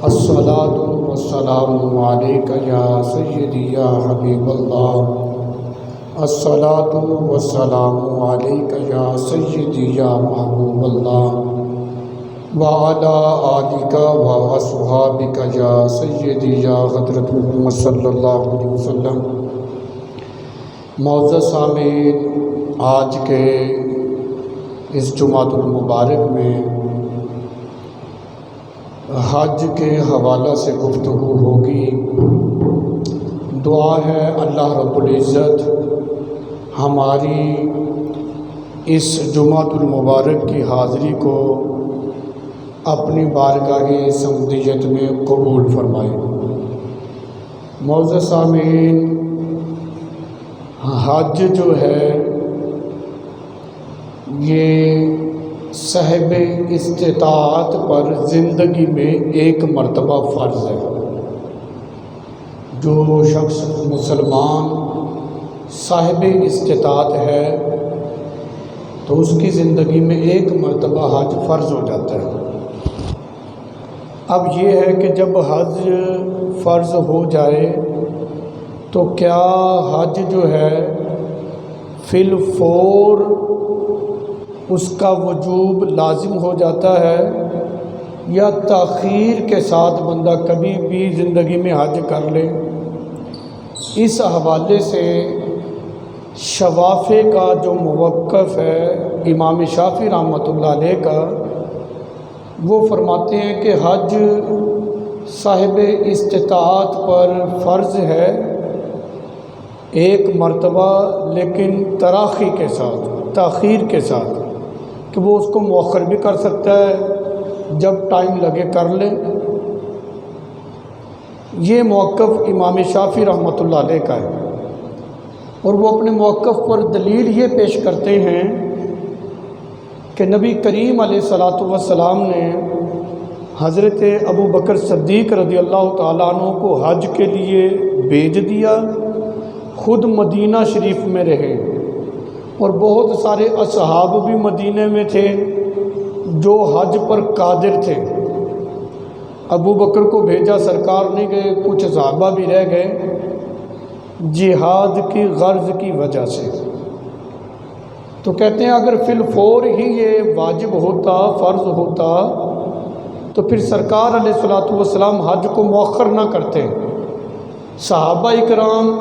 الصلاۃ والسلام علیک یا سیدی یا حبیب اللہ، الصلاۃ والسلام علیک یا سیدی یا محبوب اللہ، وعلی آلک و اصحابک یا سیدی یا حضرت محمد صلی اللہ علیہ وسلم۔ معزز سامعین، آج کے اس جمعۃ المبارک میں حج کے حوالہ سے گفتگو ہوگی۔ دعا ہے اللہ رب العزت ہماری اس جمعۃ المبارک کی حاضری کو اپنی بارگاہ صمدیت میں قبول فرمائے۔ معزز سامعین، حج جو ہے یہ صاحب استطاعت پر زندگی میں ایک مرتبہ فرض ہے۔ جو شخص مسلمان صاحب استطاعت ہے تو اس کی زندگی میں ایک مرتبہ حج فرض ہو جاتا ہے۔ اب یہ ہے کہ جب حج فرض ہو جائے تو کیا حج جو ہے فی الفور اس کا وجوب لازم ہو جاتا ہے یا تاخیر کے ساتھ بندہ کبھی بھی زندگی میں حج کر لے؟ اس حوالے سے شوافع کا جو موقف ہے امام شافعی رحمۃ اللہ علیہ کا، وہ فرماتے ہیں کہ حج صاحب استطاعت پر فرض ہے ایک مرتبہ، لیکن تراخی کے ساتھ، تاخیر کے ساتھ، کہ وہ اس کو مؤخر بھی کر سکتا ہے، جب ٹائم لگے کر لے۔ یہ موقف امام شافعی رحمۃ اللہ علیہ کا ہے، اور وہ اپنے موقف پر دلیل یہ پیش کرتے ہیں کہ نبی کریم علیہ الصلاۃ والسلام نے حضرت ابو بکر صدیق رضی اللہ تعالیٰ عنہ کو حج کے لیے بھیج دیا، خود مدینہ شریف میں رہے، اور بہت سارے اصحاب بھی مدینہ میں تھے جو حج پر قادر تھے۔ ابو بکر کو بھیجا، سرکار نہیں گئے، کچھ صحابہ بھی رہ گئے جہاد کی غرض کی وجہ سے۔ تو کہتے ہیں اگر فی الفور ہی یہ واجب ہوتا، فرض ہوتا، تو پھر سرکار علیہ الصلوۃ والسلام حج کو مؤخر نہ کرتے، صحابہ اکرام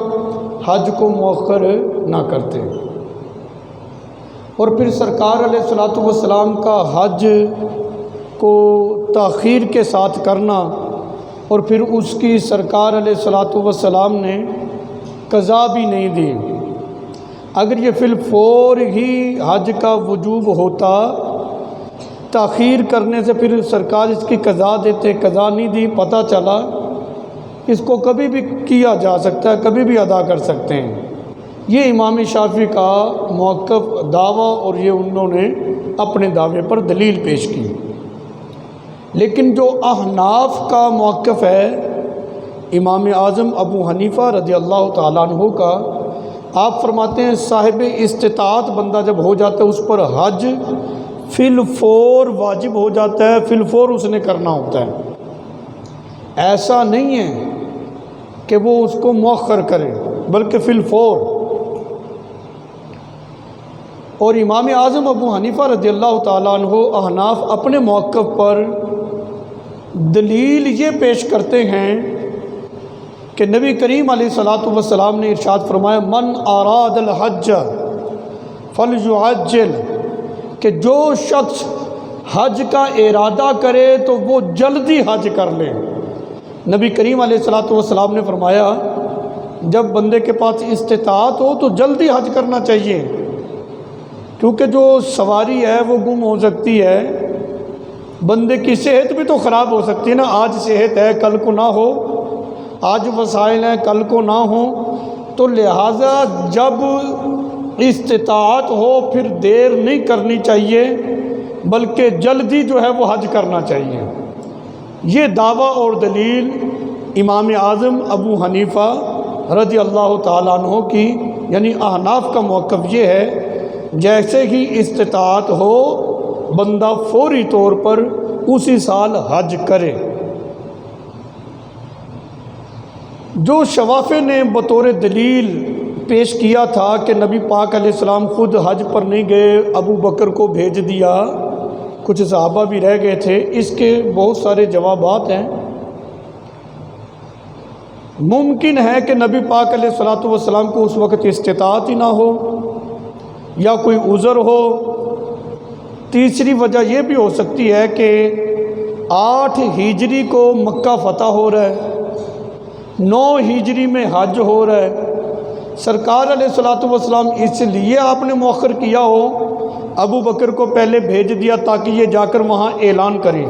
حج کو مؤخر نہ کرتے، اور پھر سرکار علیہ الصلوۃ والسلام کا حج کو تاخیر کے ساتھ کرنا، اور پھر اس کی سرکار علیہ الصلوۃ والسلام نے قضا بھی نہیں دی۔ اگر یہ فی الفور ہی حج کا وجوب ہوتا، تاخیر کرنے سے پھر سرکار اس کی قضا دیتے، قضا نہیں دی، پتہ چلا اس کو کبھی بھی کیا جا سکتا ہے، کبھی بھی ادا کر سکتے ہیں۔ یہ امام شافعی کا موقف دعویٰ، اور یہ انہوں نے اپنے دعوے پر دلیل پیش کی۔ لیکن جو احناف کا موقف ہے امام اعظم ابو حنیفہ رضی اللہ تعالیٰ عنہ کا، آپ فرماتے ہیں صاحب استطاعت بندہ جب ہو جاتا ہے اس پر حج فی الفور واجب ہو جاتا ہے، فی الفور اس نے کرنا ہوتا ہے۔ ایسا نہیں ہے کہ وہ اس کو مؤخر کرے، بلکہ فی الفور۔ اور امام اعظم ابو حنیفہ رضی اللہ تعالیٰ عنہ احناف اپنے موقف پر دلیل یہ پیش کرتے ہیں کہ نبی کریم علیہ الصلوۃ والسلام نے ارشاد فرمایا من اراد الحج فلیعجل، کہ جو شخص حج کا ارادہ کرے تو وہ جلدی حج کر لے۔ نبی کریم علیہ الصلوۃ والسلام نے فرمایا جب بندے کے پاس استطاعت ہو تو جلدی حج کرنا چاہیے، کیونکہ جو سواری ہے وہ گم ہو سکتی ہے، بندے کی صحت بھی تو خراب ہو سکتی ہے نا، آج صحت ہے کل کو نہ ہو، آج وسائل ہیں کل کو نہ ہو، تو لہٰذا جب استطاعت ہو پھر دیر نہیں کرنی چاہیے، بلکہ جلدی جو ہے وہ حج کرنا چاہیے۔ یہ دعویٰ اور دلیل امام اعظم ابو حنیفہ رضی اللہ تعالیٰ عنہ کی، یعنی احناف کا موقف یہ ہے جیسے ہی استطاعت ہو بندہ فوری طور پر اسی سال حج کرے۔ جو شوافع نے بطور دلیل پیش کیا تھا کہ نبی پاک علیہ السلام خود حج پر نہیں گئے، ابو بکر کو بھیج دیا، کچھ صحابہ بھی رہ گئے تھے، اس کے بہت سارے جوابات ہیں۔ ممکن ہے کہ نبی پاک علیہ السلام کو اس وقت استطاعت ہی نہ ہو یا کوئی عذر ہو۔ تیسری وجہ یہ بھی ہو سکتی ہے کہ 8 ہجری کو مکہ فتح ہو رہا ہے، 9 ہجری میں حج ہو رہا ہے۔ سرکار علیہ السلام اس لیے آپ نے مؤخر کیا ہو، ابو بکر کو پہلے بھیج دیا تاکہ یہ جا کر وہاں اعلان کریں،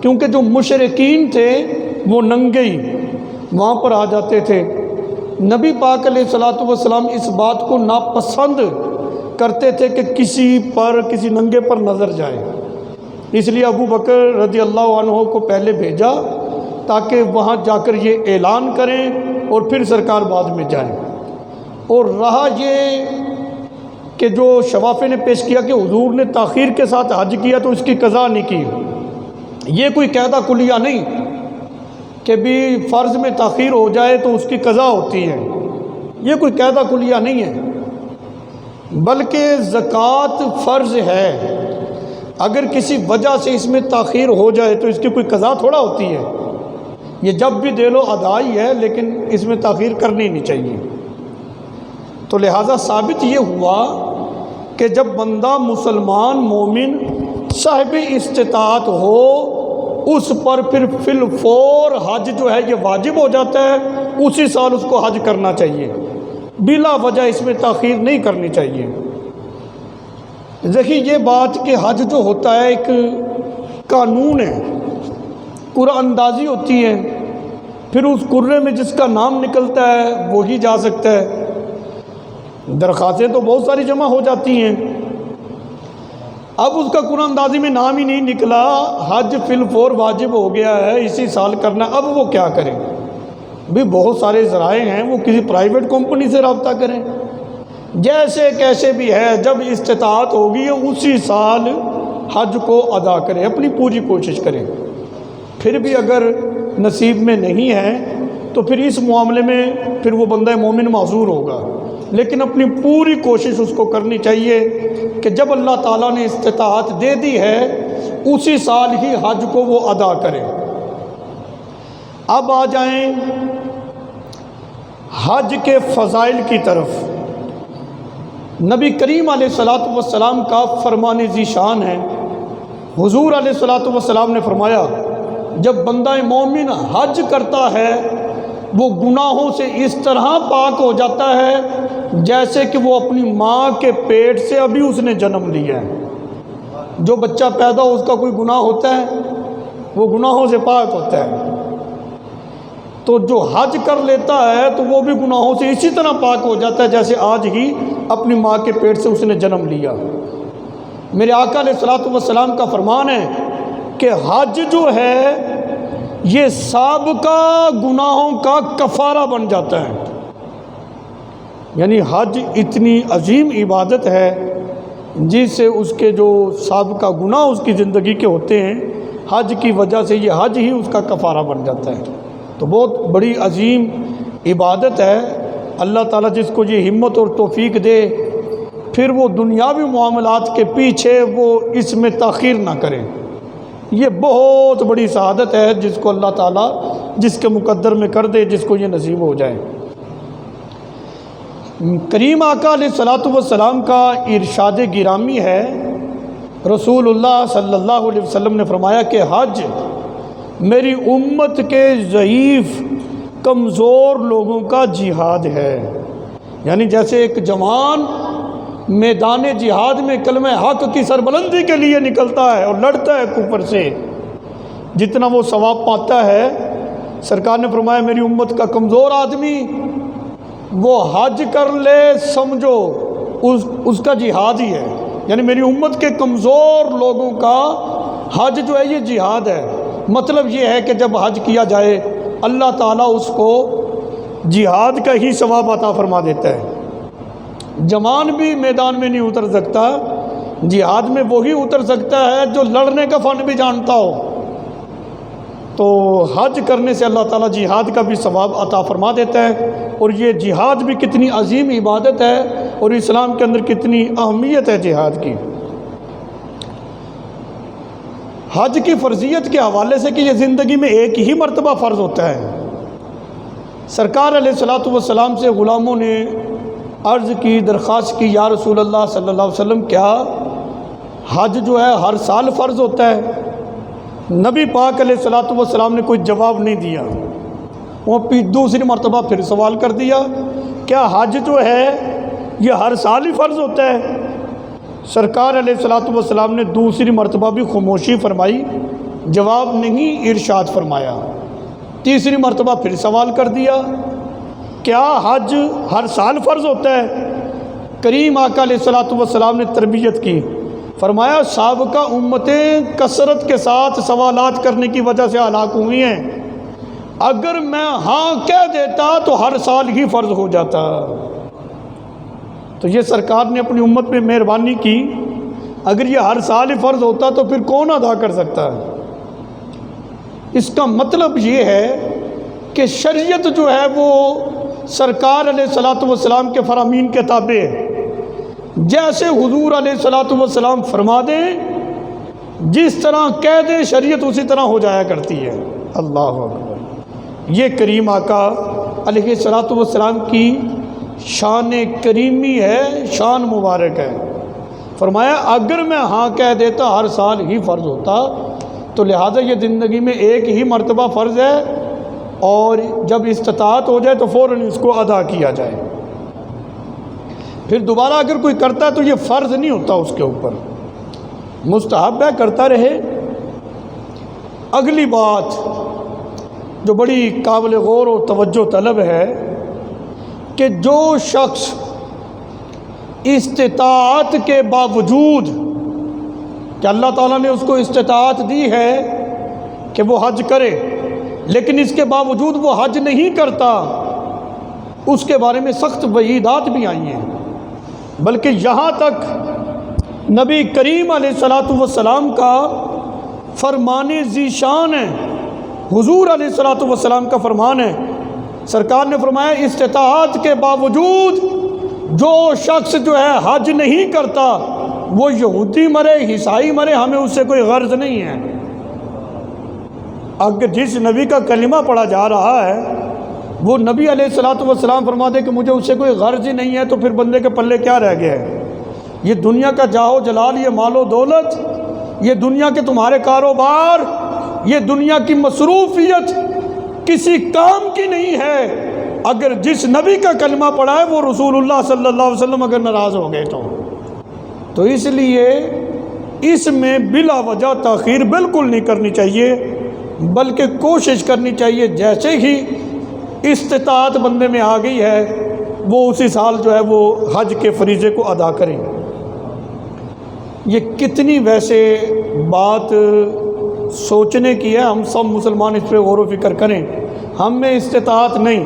کیونکہ جو مشرکین تھے وہ ننگے ہی وہاں پر آ جاتے تھے۔ نبی پاک علیہ السلام اس بات کو ناپسند کرتے تھے کہ کسی ننگے پر نظر جائے، اس لیے ابو بکر رضی اللہ عنہ کو پہلے بھیجا تاکہ وہاں جا کر یہ اعلان کریں اور پھر سرکار بعد میں جائیں۔ اور رہا یہ کہ جو شوافع نے پیش کیا کہ حضور نے تاخیر کے ساتھ حج کیا تو اس کی قضا نہیں کی، یہ کوئی قاعدہ کلیہ نہیں کہ بھی فرض میں تاخیر ہو جائے تو اس کی قضا ہوتی ہے، یہ کوئی قاعدہ کلیہ نہیں ہے، بلکہ زکوٰۃ فرض ہے، اگر کسی وجہ سے اس میں تاخیر ہو جائے تو اس کی کوئی قضا تھوڑا ہوتی ہے، یہ جب بھی دے لو ادا ہی ہے، لیکن اس میں تاخیر کرنی نہیں چاہیے۔ تو لہٰذا ثابت یہ ہوا کہ جب بندہ مسلمان مومن صاحب استطاعت ہو، اس پر پھر فی الفور حج جو ہے یہ واجب ہو جاتا ہے، اسی سال اس کو حج کرنا چاہیے، بلا وجہ اس میں تاخیر نہیں کرنی چاہیے۔ دیکھیے یہ بات کہ حج جو ہوتا ہے ایک قانون ہے، قرعہ اندازی ہوتی ہے، پھر اس قرعے میں جس کا نام نکلتا ہے وہی جا سکتا ہے۔ درخواستیں تو بہت ساری جمع ہو جاتی ہیں، اب اس کا قرعہ اندازی میں نام ہی نہیں نکلا، حج فی الفور واجب ہو گیا ہے، اسی سال کرنا، اب وہ کیا کریں؟ بھی بہت سارے ذرائع ہیں، وہ کسی پرائیویٹ کمپنی سے رابطہ کریں، جیسے کیسے بھی ہے، جب استطاعت ہوگی اسی سال حج کو ادا کریں، اپنی پوری کوشش کریں۔ پھر بھی اگر نصیب میں نہیں ہے تو پھر اس معاملے میں پھر وہ بندہ مومن معذور ہوگا، لیکن اپنی پوری کوشش اس کو کرنی چاہیے کہ جب اللہ تعالیٰ نے استطاعت دے دی ہے اسی سال ہی حج کو وہ ادا کرے۔ اب آ جائیں حج کے فضائل کی طرف۔ نبی کریم علیہ السلام کا فرمان ذیشان ہے، حضور علیہ السلام نے فرمایا جب بندہ مومن حج کرتا ہے وہ گناہوں سے اس طرح پاک ہو جاتا ہے جیسے کہ وہ اپنی ماں کے پیٹ سے ابھی اس نے جنم لیا ہے۔ جو بچہ پیدا ہو اس کا کوئی گناہ ہوتا ہے؟ وہ گناہوں سے پاک ہوتا ہے۔ تو جو حج کر لیتا ہے تو وہ بھی گناہوں سے اسی طرح پاک ہو جاتا ہے جیسے آج ہی اپنی ماں کے پیٹ سے اس نے جنم لیا۔ میرے آقا علیہ السلام کا فرمان ہے کہ حج جو ہے یہ سابقہ گناہوں کا کفارہ بن جاتا ہے، یعنی حج اتنی عظیم عبادت ہے جس سے اس کے جو سابقہ گناہ اس کی زندگی کے ہوتے ہیں، حج کی وجہ سے یہ حج ہی اس کا کفارہ بن جاتا ہے۔ تو بہت بڑی عظیم عبادت ہے، اللہ تعالیٰ جس کو یہ ہمت اور توفیق دے پھر وہ دنیاوی معاملات کے پیچھے وہ اس میں تاخیر نہ کرے، یہ بہت بڑی سعادت ہے جس کو اللہ تعالیٰ جس کے مقدر میں کر دے، جس کو یہ نصیب ہو جائے۔ کریم آقا علیہ السلام کا ارشاد گرامی ہے، رسول اللہ صلی اللہ علیہ وسلم نے فرمایا کہ حج میری امت کے ضعیف کمزور لوگوں کا جہاد ہے، یعنی جیسے ایک جوان میدان جہاد میں کلمہ حق کی سربلندی کے لیے نکلتا ہے اور لڑتا ہے کفر سے، جتنا وہ ثواب پاتا ہے، سرکار نے فرمایا میری امت کا کمزور آدمی وہ حج کر لے، سمجھو اس کا جہاد ہی ہے، یعنی میری امت کے کمزور لوگوں کا حج جو ہے یہ جہاد ہے۔ مطلب یہ ہے کہ جب حج کیا جائے اللہ تعالیٰ اس کو جہاد کا ہی ثواب عطا فرما دیتا ہے۔ جوان بھی میدان میں نہیں اتر سکتا، جہاد میں وہی اتر سکتا ہے جو لڑنے کا فن بھی جانتا ہو، تو حج کرنے سے اللہ تعالیٰ جہاد کا بھی ثواب عطا فرما دیتا ہے، اور یہ جہاد بھی کتنی عظیم عبادت ہے، اور اسلام کے اندر کتنی اہمیت ہے جہاد کی۔ حج کی فرضیت کے حوالے سے کہ یہ زندگی میں ایک ہی مرتبہ فرض ہوتا ہے، سرکار علیہ الصلوۃ والسلام سے غلاموں نے عرض کی، درخواست کی، یا رسول اللہ صلی اللہ علیہ وسلم کیا حج جو ہے ہر سال فرض ہوتا ہے؟ نبی پاک علیہ الصلوۃ والسلام نے کوئی جواب نہیں دیا، وہ دوسری مرتبہ پھر سوال کر دیا، کیا حج جو ہے یہ ہر سال ہی فرض ہوتا ہے؟ سرکار علیہ الصلوۃ والسلام نے دوسری مرتبہ بھی خاموشی فرمائی، جواب نہیں ارشاد فرمایا۔ تیسری مرتبہ پھر سوال کر دیا، کیا حج ہر سال فرض ہوتا ہے؟ کریم آقا علیہ الصلوۃ والسلام نے تربیت کی، فرمایا سابقہ امتیں کثرت کے ساتھ سوالات کرنے کی وجہ سے ہلاک ہوئی ہیں، اگر میں ہاں کہہ دیتا تو ہر سال ہی فرض ہو جاتا۔ تو یہ سرکار نے اپنی امت پہ مہربانی کی، اگر یہ ہر سال ہی فرض ہوتا تو پھر کون ادا کر سکتا ہے؟ اس کا مطلب یہ ہے کہ شریعت جو ہے وہ سرکار علیہ الصلوۃ والسلام کے فرامین کے تابع ہے، جیسے حضور علیہ الصلوۃ والسلام فرما دیں، جس طرح کہہ دیں، شریعت اسی طرح ہو جایا کرتی ہے۔ اللہ اکبر، یہ کریم آقا علیہ الصلوۃ والسلام کی شان کریمی ہے، شان مبارک ہے۔ فرمایا اگر میں ہاں کہہ دیتا ہر سال ہی فرض ہوتا، تو لہٰذا یہ زندگی میں ایک ہی مرتبہ فرض ہے، اور جب استطاعت ہو جائے تو فوراً اس کو ادا کیا جائے، پھر دوبارہ اگر کوئی کرتا ہے تو یہ فرض نہیں ہوتا اس کے اوپر، مستحب ہے، کرتا رہے۔ اگلی بات جو بڑی قابل غور و توجہ طلب ہے کہ جو شخص استطاعت کے باوجود کہ اللہ تعالیٰ نے اس کو استطاعت دی ہے کہ وہ حج کرے، لیکن اس کے باوجود وہ حج نہیں کرتا، اس کے بارے میں سخت وعیدات بھی آئی ہیں، بلکہ یہاں تک نبی کریم علیہ الصلوۃ والسلام کا فرمان ذیشان ہے، حضور علیہ الصلوۃ والسلام کا فرمان ہے، سرکار نے فرمایا استطاعت کے باوجود جو شخص جو ہے حج نہیں کرتا، وہ یہودی مرے، عیسائی مرے، ہمیں اس سے کوئی غرض نہیں ہے۔ اگر جس نبی کا کلمہ پڑھا جا رہا ہے وہ نبی علیہ الصلوۃ والسلام فرما دے کہ مجھے اس سے کوئی غرض ہی نہیں ہے، تو پھر بندے کے پلے کیا رہ گیا ہے؟ یہ دنیا کا جاہ و جلال، یہ مال و دولت، یہ دنیا کے تمہارے کاروبار، یہ دنیا کی مصروفیت کسی کام کی نہیں ہے اگر جس نبی کا کلمہ پڑھا ہے وہ رسول اللہ صلی اللہ علیہ وسلم اگر ناراض ہو گئے تو اس لیے اس میں بلا وجہ تاخیر بالکل نہیں کرنی چاہیے، بلکہ کوشش کرنی چاہیے جیسے ہی استطاعت بندے میں آ گئی ہے وہ اسی سال جو ہے وہ حج کے فریضے کو ادا کریں۔ یہ کتنی ویسے بات سوچنے کی ہے، ہم سب مسلمان اس پہ غور و فکر کریں۔ ہم میں استطاعت نہیں،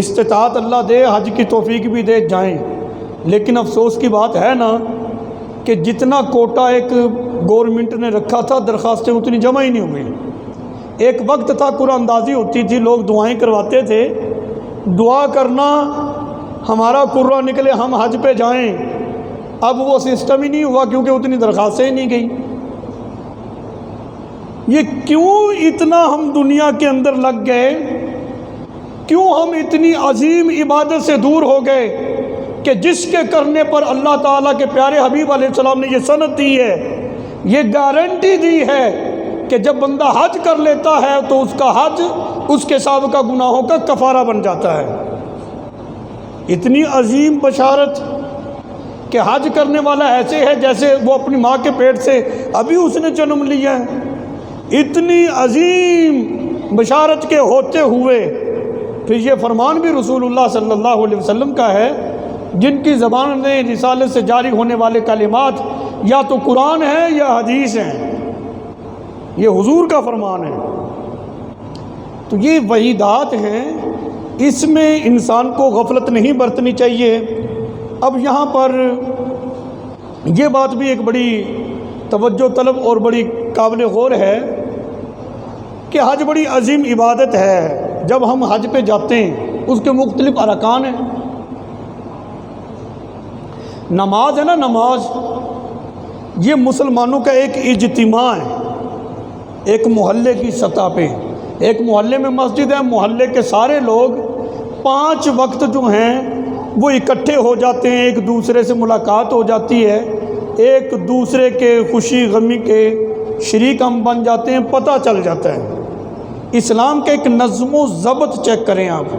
استطاعت اللہ دے، حج کی توفیق بھی دے، جائیں، لیکن افسوس کی بات ہے نا کہ جتنا کوٹا ایک گورنمنٹ نے رکھا تھا درخواستیں اتنی جمع ہی نہیں ہوئی۔ ایک وقت تھا قرآن اندازی ہوتی تھی، لوگ دعائیں کرواتے تھے، دعا کرنا ہمارا قرآن نکلے ہم حج پہ جائیں، اب وہ سسٹم ہی نہیں ہوا کیونکہ اتنی درخواستیں ہی نہیں گئیں۔ یہ کیوں اتنا ہم دنیا کے اندر لگ گئے، کیوں ہم اتنی عظیم عبادت سے دور ہو گئے کہ جس کے کرنے پر اللہ تعالیٰ کے پیارے حبیب علیہ السلام نے یہ سند دی ہے، یہ گارنٹی دی ہے کہ جب بندہ حج کر لیتا ہے تو اس کا حج اس کے سابقہ گناہوں کا کفارہ بن جاتا ہے۔ اتنی عظیم بشارت کہ حج کرنے والا ایسے ہے جیسے وہ اپنی ماں کے پیٹ سے ابھی اس نے جنم لیا ہے۔ اتنی عظیم بشارت کے ہوتے ہوئے پھر یہ فرمان بھی رسول اللہ صلی اللہ علیہ وسلم کا ہے، جن کی زبان میں رسالت سے جاری ہونے والے کلمات یا تو قرآن ہے یا حدیث ہیں، یہ حضور کا فرمان ہے۔ تو یہ وعیدات ہیں، اس میں انسان کو غفلت نہیں برتنی چاہیے۔ اب یہاں پر یہ بات بھی ایک بڑی توجہ طلب اور بڑی قابل غور ہے کہ حج بڑی عظیم عبادت ہے. جب ہم حج پہ جاتے ہیں اس کے مختلف ارکان ہیں. نماز ہے نا، نماز یہ مسلمانوں کا ایک اجتماع ہے. ایک محلے کی سطح پہ، ایک محلے میں مسجد ہے، محلے کے سارے لوگ 5 وقت جو ہیں وہ اکٹھے ہو جاتے ہیں، ایک دوسرے سے ملاقات ہو جاتی ہے، ایک دوسرے کے خوشی غمی کے شریک ہم بن جاتے ہیں، پتہ چل جاتا ہے. اسلام کا ایک نظم و ضبط چیک کریں آپ.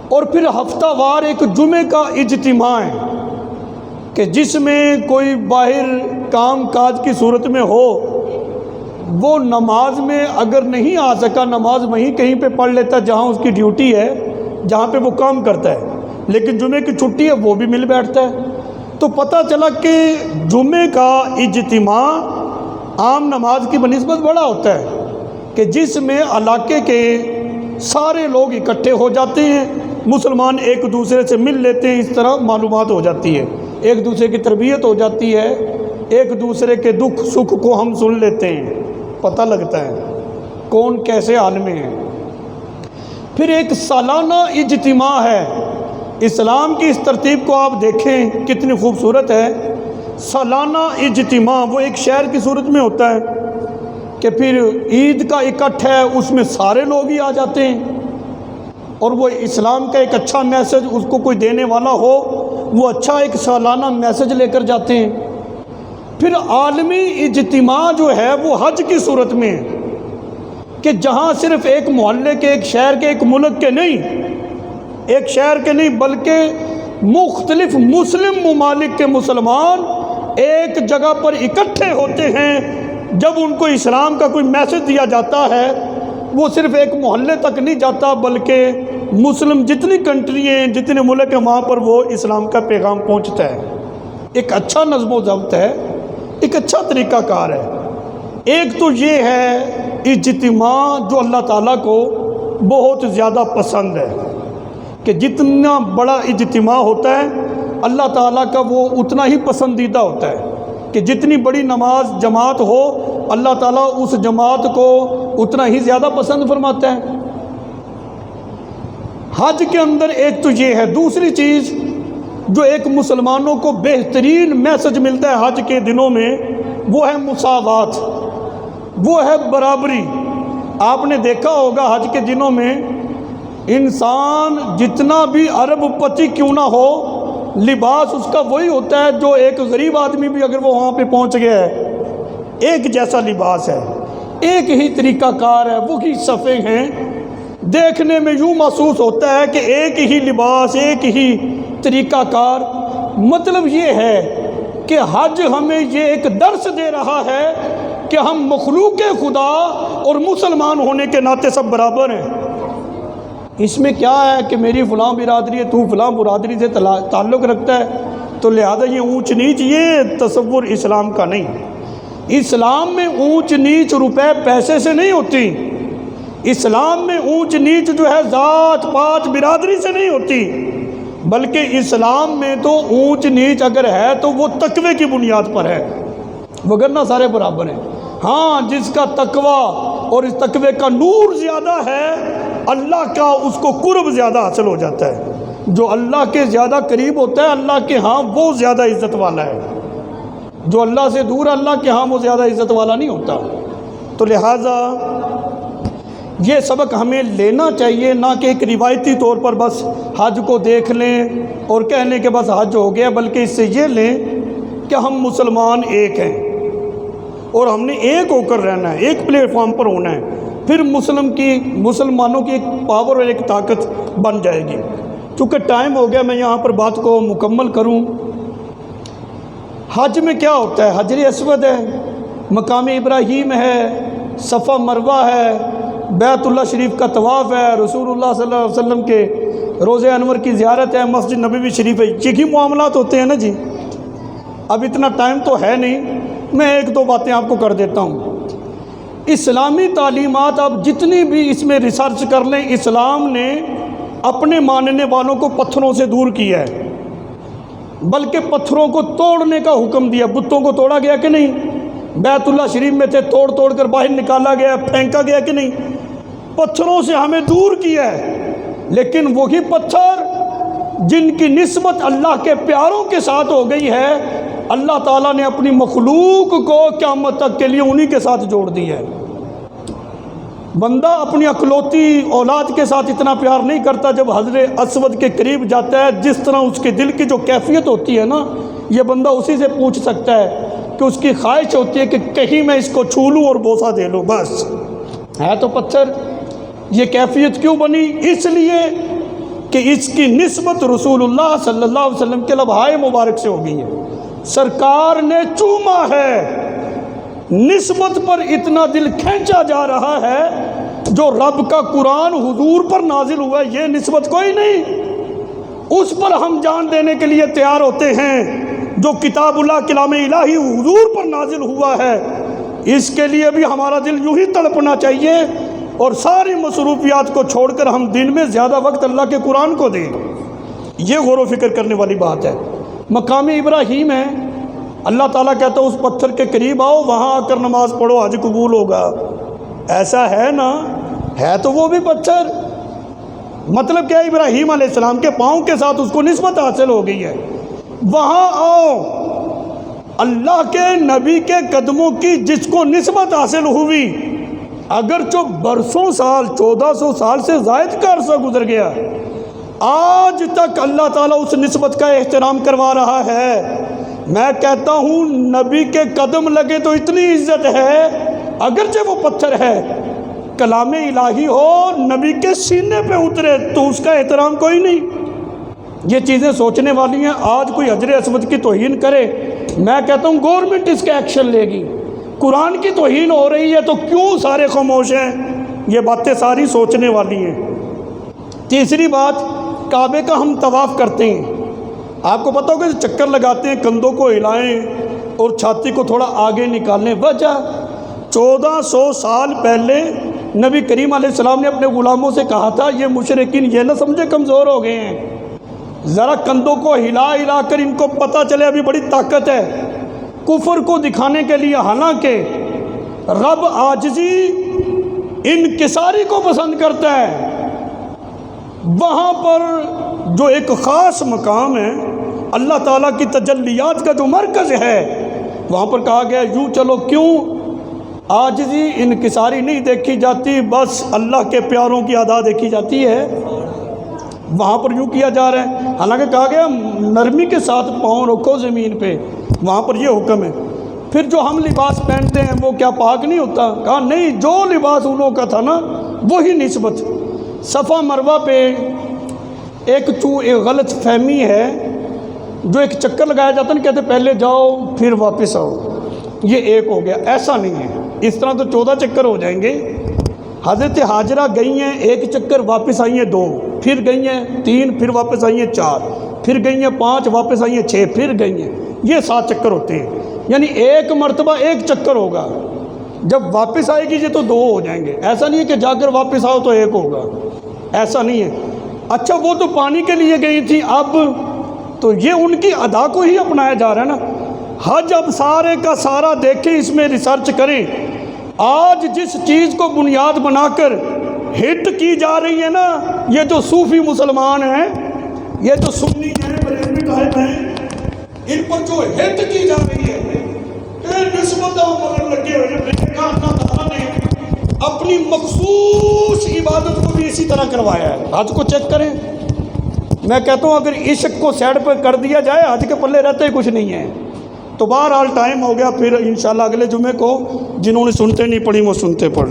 اور پھر ہفتہ وار ایک جمعے کا اجتماع ہے کہ جس میں کوئی باہر کام کاج کی صورت میں ہو، وہ نماز میں اگر نہیں آ سکا، نماز وہیں کہیں پہ پڑھ لیتا جہاں اس کی ڈیوٹی ہے، جہاں پہ وہ کام کرتا ہے، لیکن جمعے کی چھٹی ہے وہ بھی مل بیٹھتا ہے. تو پتہ چلا کہ جمعے کا اجتماع عام نماز کی بنسبت بڑا ہوتا ہے کہ جس میں علاقے کے سارے لوگ اکٹھے ہو جاتے ہیں، مسلمان ایک دوسرے سے مل لیتے ہیں، اس طرح معلومات ہو جاتی ہے، ایک دوسرے کی تربیت ہو جاتی ہے، ایک دوسرے کے دکھ سکھ کو ہم سن لیتے ہیں، پتہ لگتا ہے کون کیسے حال میں ہے. پھر ایک سالانہ اجتماع ہے. اسلام کی اس ترتیب کو آپ دیکھیں کتنی خوبصورت ہے. سالانہ اجتماع وہ ایک شہر کی صورت میں ہوتا ہے کہ پھر عید کا اکٹھ ہے، اس میں سارے لوگ ہی آ جاتے ہیں، اور وہ اسلام کا ایک اچھا میسج اس کو کوئی دینے والا ہو، وہ اچھا ایک سالانہ میسج لے کر جاتے ہیں. پھر عالمی اجتماع جو ہے وہ حج کی صورت میں ہے کہ جہاں صرف ایک محلے کے، ایک شہر کے، ایک ملک کے نہیں، ایک شہر کے نہیں بلکہ مختلف مسلم ممالک کے مسلمان ایک جگہ پر اکٹھے ہوتے ہیں. جب ان کو اسلام کا کوئی میسج دیا جاتا ہے، وہ صرف ایک محلے تک نہیں جاتا بلکہ مسلم جتنی کنٹری ہیں، جتنے ملک ہیں، وہاں پر وہ اسلام کا پیغام پہنچتا ہے. ایک اچھا نظم و ضبط ہے، ایک اچھا طریقہ کار ہے. ایک تو یہ ہے اجتماع جو اللہ تعالیٰ کو بہت زیادہ پسند ہے کہ جتنا بڑا اجتماع ہوتا ہے اللہ تعالیٰ کا وہ اتنا ہی پسندیدہ ہوتا ہے کہ جتنی بڑی نماز جماعت ہو اللہ تعالیٰ اس جماعت کو اتنا ہی زیادہ پسند فرماتا ہے. حج کے اندر ایک تو یہ ہے. دوسری چیز جو ایک مسلمانوں کو بہترین میسج ملتا ہے حج کے دنوں میں، وہ ہے مساوات، وہ ہے برابری. آپ نے دیکھا ہوگا حج کے دنوں میں انسان جتنا بھی ارب پتی کیوں نہ ہو، لباس اس کا وہی ہوتا ہے جو ایک غریب آدمی بھی اگر وہ وہاں پہ پہنچ گیا ہے، ایک جیسا لباس ہے، ایک ہی طریقہ کار ہے، وہی صفیں ہیں. دیکھنے میں یوں محسوس ہوتا ہے کہ ایک ہی لباس، ایک ہی طریقہ کار. مطلب یہ ہے کہ حج ہمیں یہ ایک درس دے رہا ہے کہ ہم مخلوق خدا اور مسلمان ہونے کے ناطے سب برابر ہیں. اس میں کیا ہے کہ میری فلاں برادری ہے، تو فلاں برادری سے تعلق رکھتا ہے تو لہذا یہ اونچ نیچ، یہ تصور اسلام کا نہیں. اسلام میں اونچ نیچ روپے پیسے سے نہیں ہوتی. اسلام میں اونچ نیچ جو ہے ذات پات برادری سے نہیں ہوتی، بلکہ اسلام میں تو اونچ نیچ اگر ہے تو وہ تقوی کی بنیاد پر ہے، وگرنہ سارے برابر ہیں. ہاں جس کا تقوی اور اس تقوی کا نور زیادہ ہے، اللہ کا اس کو قرب زیادہ حاصل ہو جاتا ہے. جو اللہ کے زیادہ قریب ہوتا ہے اللہ کے ہاں وہ زیادہ عزت والا ہے. جو اللہ سے دور اللہ کے ہاں وہ زیادہ عزت والا نہیں ہوتا. تو لہٰذا یہ سبق ہمیں لینا چاہیے، نہ کہ ایک روایتی طور پر بس حج کو دیکھ لیں اور کہہ لیں کہ بس حج ہو گیا، بلکہ اس سے یہ لیں کہ ہم مسلمان ایک ہیں اور ہم نے ایک ہو کر رہنا ہے، ایک پلیٹ فارم پر ہونا ہے. پھر مسلمانوں کی ایک پاور اور ایک طاقت بن جائے گی. چونکہ ٹائم ہو گیا میں یہاں پر بات کو مکمل کروں. حج میں کیا ہوتا ہے؟ حجر اسود ہے، مقام ابراہیم ہے، صفا مروہ ہے، بیت اللہ شریف کا طواف ہے، رسول اللہ صلی اللہ علیہ وسلم کے روضہ انور کی زیارت ہے، مسجد نبوی شریف ہے. یہی معاملات ہوتے ہیں نا جی. اب اتنا ٹائم تو ہے نہیں، میں ایک دو باتیں آپ کو کر دیتا ہوں. اسلامی تعلیمات آپ جتنی بھی اس میں ریسرچ کر لیں، اسلام نے اپنے ماننے والوں کو پتھروں سے دور کیا ہے، بلکہ پتھروں کو توڑنے کا حکم دیا. بتوں کو توڑا گیا کہ نہیں؟ بیت اللہ شریف میں تھے، توڑ توڑ کر باہر نکالا گیا، پھینکا گیا کہ نہیں؟ پتھروں سے ہمیں دور کیا ہے، لیکن وہی پتھر جن کی نسبت اللہ کے پیاروں کے ساتھ ہو گئی ہے، اللہ تعالیٰ نے اپنی مخلوق کو قیامت تک کے لیے انہی کے ساتھ جوڑ دیا ہے۔ بندہ اپنی اکلوتی اولاد کے ساتھ اتنا پیار نہیں کرتا، جب حجر اسود کے قریب جاتا ہے جس طرح اس کے دل کی جو کیفیت ہوتی ہے نا، یہ بندہ اسی سے پوچھ سکتا ہے کہ اس کی خواہش ہوتی ہے کہ کہیں میں اس کو چھو لوں اور بوسہ دے لوں، بس ہے تو پتھر۔ یہ کیفیت کیوں بنی؟ اس لیے کہ اس کی نسبت رسول اللہ صلی اللہ علیہ وسلم کے لبھائے مبارک سے ہو گئی ہے، سرکار نے چوما ہے، نسبت پر اتنا دل کھینچا جا رہا ہے۔ جو رب کا قرآن حضور پر نازل ہوا ہے، یہ نسبت کوئی نہیں، اس پر ہم جان دینے کے لیے تیار ہوتے ہیں۔ جو کتاب اللہ کلام الہی حضور پر نازل ہوا ہے، اس کے لیے بھی ہمارا دل یوں ہی تڑپنا چاہیے، اور ساری مصروفیات کو چھوڑ کر ہم دن میں زیادہ وقت اللہ کے قرآن کو دیں۔ یہ غور و فکر کرنے والی بات ہے۔ مقام ابراہیم ہے، اللہ تعالیٰ کہتا ہے اس پتھر کے قریب آؤ، وہاں آ کر نماز پڑھو، حج قبول ہوگا۔ ایسا ہے نا؟ ہے تو وہ بھی پتھر۔ مطلب کیا؟ ابراہیم علیہ السلام کے پاؤں کے ساتھ اس کو نسبت حاصل ہو گئی ہے، وہاں آؤ۔ اللہ کے نبی کے قدموں کی جس کو نسبت حاصل ہوئی، اگرچہ برسوں سال 1400 سال سے زائد کا عرصہ گزر گیا، آج تک اللہ تعالیٰ اس نسبت کا احترام کروا رہا ہے۔ میں کہتا ہوں نبی کے قدم لگے تو اتنی عزت ہے، اگرچہ وہ پتھر ہے، کلام الہی ہو نبی کے سینے پہ اترے تو اس کا احترام کوئی نہیں۔ یہ چیزیں سوچنے والی ہیں۔ آج کوئی حجر اسود کی توہین کرے، میں کہتا ہوں گورنمنٹ اس کا ایکشن لے گی۔ قرآن کی توہین ہو رہی ہے تو کیوں سارے خاموش ہیں؟ یہ باتیں ساری سوچنے والی ہیں۔ تیسری بات، کعبے کا ہم طواف کرتے ہیں، آپ کو پتہ ہوگا چکر لگاتے ہیں، کندھوں کو ہلائیں اور چھاتی کو تھوڑا آگے نکالیں۔ وجہ 1400 سال پہلے نبی کریم علیہ السلام نے اپنے غلاموں سے کہا تھا، یہ مشرکین یہ نہ سمجھے کمزور ہو گئے ہیں، ذرا کندھوں کو ہلا ہلا کر ان کو پتہ چلے ابھی بڑی طاقت ہے، کفر کو دکھانے کے لیے۔ حالانکہ رب عاجزی انکساری کو پسند کرتا ہے۔ وہاں پر جو ایک خاص مقام ہے، اللہ تعالیٰ کی تجلیات کا جو مرکز ہے، وہاں پر کہا گیا یوں چلو۔ کیوں؟ عاجزی انکساری نہیں دیکھی جاتی، بس اللہ کے پیاروں کی ادا دیکھی جاتی ہے۔ وہاں پر یوں کیا جا رہا ہے، حالانکہ کہا گیا نرمی کے ساتھ پاؤں رکھو زمین پہ، وہاں پر یہ حکم ہے۔ پھر جو ہم لباس پہنتے ہیں وہ کیا پاک نہیں ہوتا؟ کہا نہیں، جو لباس انہوں کا تھا نا وہی نسبت۔ صفا مروہ پہ ایک غلط فہمی ہے، جو ایک چکر لگایا جاتا ہے نا، کہتے پہلے جاؤ پھر واپس آؤ، یہ ایک ہو گیا۔ ایسا نہیں ہے، اس طرح تو 14 چکر ہو جائیں گے۔ حضرت ہاجرہ گئی ہیں ایک چکر، واپس آئی ہیں 2، پھر گئی ہیں 3، پھر واپس آئی ہیں 4، پھر گئی ہیں 5، واپس آئی ہیں 6، پھر گئی ہیں، یہ 7 چکر ہوتے ہیں۔ یعنی ایک مرتبہ ایک چکر ہوگا، جب واپس آئے گی یہ تو 2 ہو جائیں گے۔ ایسا نہیں ہے کہ جا کر واپس آؤ تو 1 ہوگا، ایسا نہیں ہے۔ اچھا وہ تو پانی کے لیے گئی تھی، اب تو یہ ان کی ادا کو ہی اپنایا جا رہا ہے نا۔ حج اب سارے کا سارا دیکھیں، اس میں ریسرچ کریں۔ آج جس چیز کو بنیاد بنا کر ہٹ کی جا رہی ہے نا، یہ جو صوفی مسلمان ہیں، یہ جو سنی ہیں، بریلوی ٹائپ ہیں، ان پر جو ہٹ کی جا رہی ہے، نسبتوں مگر لگے ہوئے ہیں۔ اللہ تعالیٰ نے اپنی مخصوص عبادت کو بھی اسی طرح کروایا ہے۔ حج کو چیک کریں، میں کہتا ہوں اگر عشق کو سائڈ پہ کر دیا جائے، حج کے پلے رہتے ہی کچھ نہیں ہے۔ تو بہرحال ٹائم ہو گیا، پھر انشاءاللہ اگلے جمعے کو جنہوں نے سنتے نہیں پڑھی وہ سنتے پڑھ